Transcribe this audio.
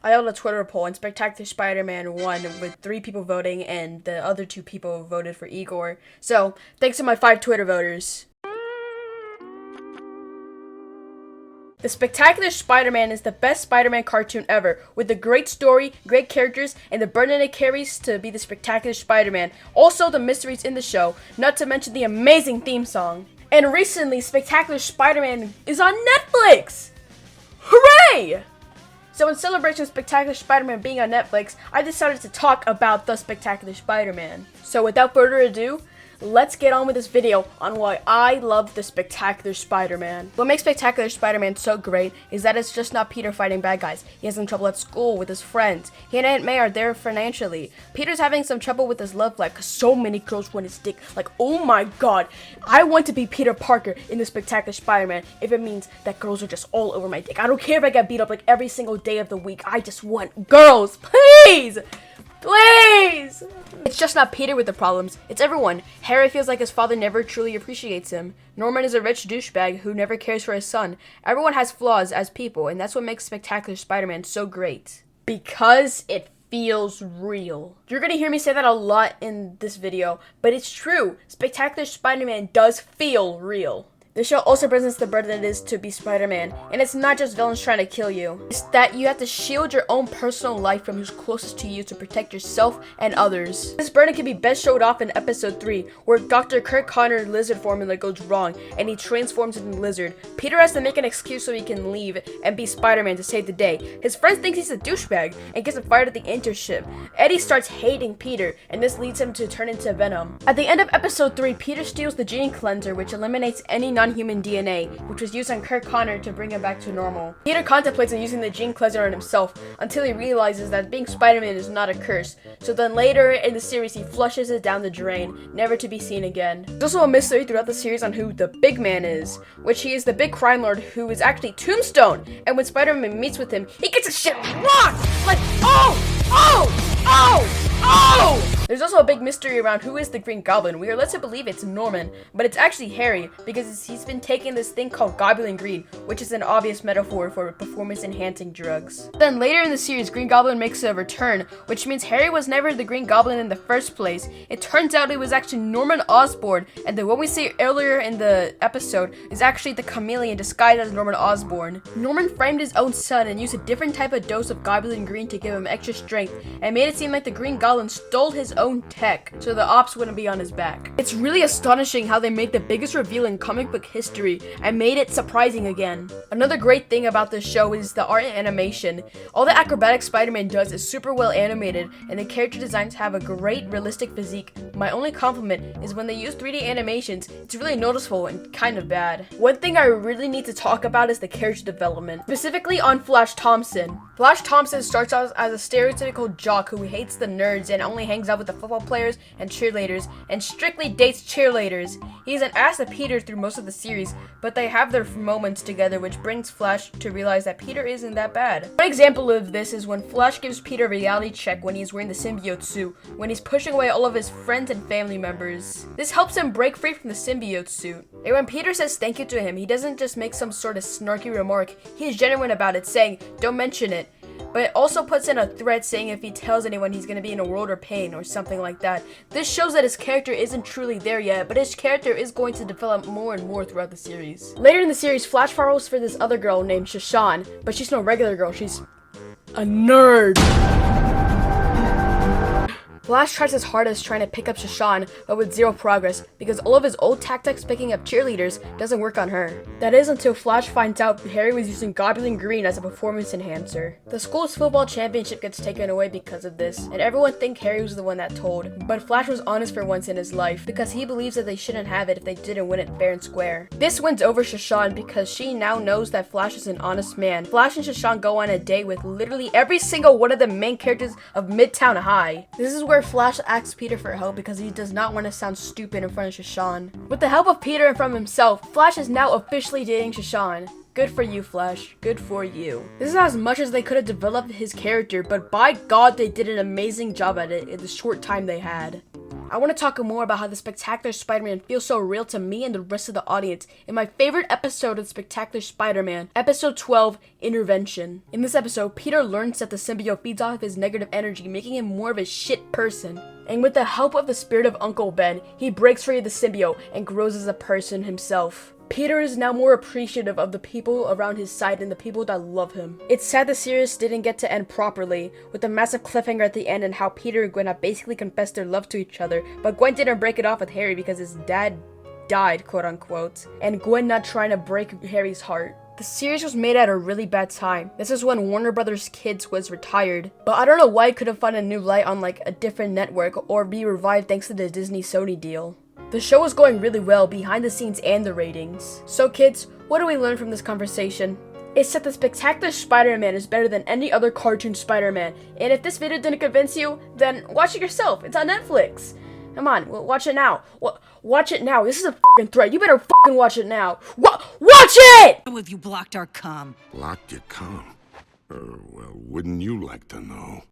I held a Twitter poll and Spectacular Spider-Man won with 3 people voting and the other 2 people voted for Igor. So, thanks to my 5 Twitter voters. The Spectacular Spider-Man is the best Spider-Man cartoon ever, with a great story, great characters, and the burden it carries to be the Spectacular Spider-Man. Also, the mysteries in the show, not to mention the amazing theme song. And recently, Spectacular Spider-Man is on Netflix! Hooray! So in celebration of Spectacular Spider-Man being on Netflix, I decided to talk about the Spectacular Spider-Man. So without further ado, let's get on with this video on why I love the Spectacular Spider-Man. What makes Spectacular Spider-Man so great is that it's just not Peter fighting bad guys. He has some trouble at school with his friends. He and Aunt May are there financially. Peter's having some trouble with his love life because so many girls want his dick. Like, oh my god, I want to be Peter Parker in the Spectacular Spider-Man if it means that girls are just all over my dick. I don't care if I get beat up like every single day of the week. I just want girls, please! Please! It's just not Peter with the problems, it's everyone. Harry feels like his father never truly appreciates him. Norman is a rich douchebag who never cares for his son. Everyone has flaws as people, and that's what makes Spectacular Spider-Man so great. Because it feels real. You're gonna hear me say that a lot in this video, but it's true. Spectacular Spider-Man does feel real. The show also presents the burden it is to be Spider-Man, and it's not just villains trying to kill you. It's that you have to shield your own personal life from who's closest to you to protect yourself and others. This burden can be best showed off in episode 3, where Dr. Kirk Connor's lizard formula goes wrong, and he transforms into a lizard. Peter has to make an excuse so he can leave and be Spider-Man to save the day. His friend thinks he's a douchebag and gets him fired at the internship. Eddie starts hating Peter, and this leads him to turn into Venom. At the end of episode 3, Peter steals the gene cleanser, which eliminates any non-human DNA, which was used on Kirk Connor to bring him back to normal. Peter contemplates on using the gene cleanser on himself until he realizes that being Spider-Man is not a curse. So then later in the series, he flushes it down the drain, never to be seen again. There's also a mystery throughout the series on who the Big Man is, which he is the big crime lord who is actually Tombstone. And when Spider-Man meets with him, he gets his shit rocked! Like, oh! Oh! Oh! Oh! There's also a big mystery around who is the Green Goblin. We are led to believe it's Norman, but it's actually Harry, because he's been taking this thing called Goblin Green, which is an obvious metaphor for performance-enhancing drugs. Then later in the series, Green Goblin makes a return, which means Harry was never the Green Goblin in the first place. It turns out it was actually Norman Osborn, and the one we see earlier in the episode is actually the chameleon disguised as Norman Osborn. Norman framed his own son and used a different type of dose of Goblin Green to give him extra strength, and made it seem like the Green Goblin stole his own tech so the ops wouldn't be on his back. It's really astonishing how they made the biggest reveal in comic book history and made it surprising again. Another great thing about this show is the art and animation. All the acrobatic Spider-Man does is super well animated, and the character designs have a great realistic physique. My only compliment is when they use 3D animations, it's really noticeable and kind of bad. One thing I really need to talk about is the character development, specifically on Flash Thompson. Flash Thompson starts out as a stereotypical jock who hates the nerds and only hangs out with the football players and cheerleaders, and strictly dates cheerleaders. He's an ass to Peter through most of the series, but they have their moments together, which brings Flash to realize that Peter isn't that bad. One example of this is when Flash gives Peter a reality check when he's wearing the symbiote suit, when he's pushing away all of his friends and family members. This helps him break free from the symbiote suit. And when Peter says thank you to him, he doesn't just make some sort of snarky remark, he is genuine about it, saying, "Don't mention it." But it also puts in a threat saying if he tells anyone he's gonna be in a world of pain or something like that. This shows that his character isn't truly there yet, but his character is going to develop more and more throughout the series. Later in the series, Flash follows for this other girl named Shashan, but she's no regular girl, she's a nerd. Flash tries his hardest trying to pick up Shashan, but with zero progress, because all of his old tactics picking up cheerleaders doesn't work on her. That is until Flash finds out Harry was using Goblin Green as a performance enhancer. The school's football championship gets taken away because of this, and everyone thinks Harry was the one that told, but Flash was honest for once in his life, because he believes that they shouldn't have it if they didn't win it fair and square. This wins over Shashan because she now knows that Flash is an honest man. Flash and Shashan go on a date with literally every single one of the main characters of Midtown High. This is where Flash asks Peter for help because he does not want to sound stupid in front of Shashan. With the help of Peter and from himself, Flash is now officially dating Shashan. Good for you, Flash. Good for you. This is as much as they could have developed his character, but by God, they did an amazing job at it in the short time they had. I want to talk more about how the Spectacular Spider-Man feels so real to me and the rest of the audience in my favorite episode of the Spectacular Spider-Man, episode 12, Intervention. In this episode, Peter learns that the symbiote feeds off his negative energy, making him more of a shit person. And with the help of the spirit of Uncle Ben, he breaks free of the symbiote and grows as a person himself. Peter is now more appreciative of the people around his side and the people that love him. It's sad the series didn't get to end properly, with the massive cliffhanger at the end and how Peter and Gwen have basically confessed their love to each other, but Gwen didn't break it off with Harry because his dad died, quote unquote, and Gwen not trying to break Harry's heart. The series was made at a really bad time. This is when Warner Brothers Kids was retired, but I don't know why it couldn't find a new light on like a different network or be revived thanks to the Disney-Sony deal. The show was going really well behind the scenes and the ratings. So kids, what do we learn from this conversation? It's that the Spectacular Spider-Man is better than any other cartoon Spider-Man, and if this video didn't convince you, then watch it yourself. It's on Netflix. Come on, watch it now. Watch it now. This is a fucking threat. You better fucking watch it now. Watch it! How have you blocked our comm? Blocked your comm? Well, wouldn't you like to know?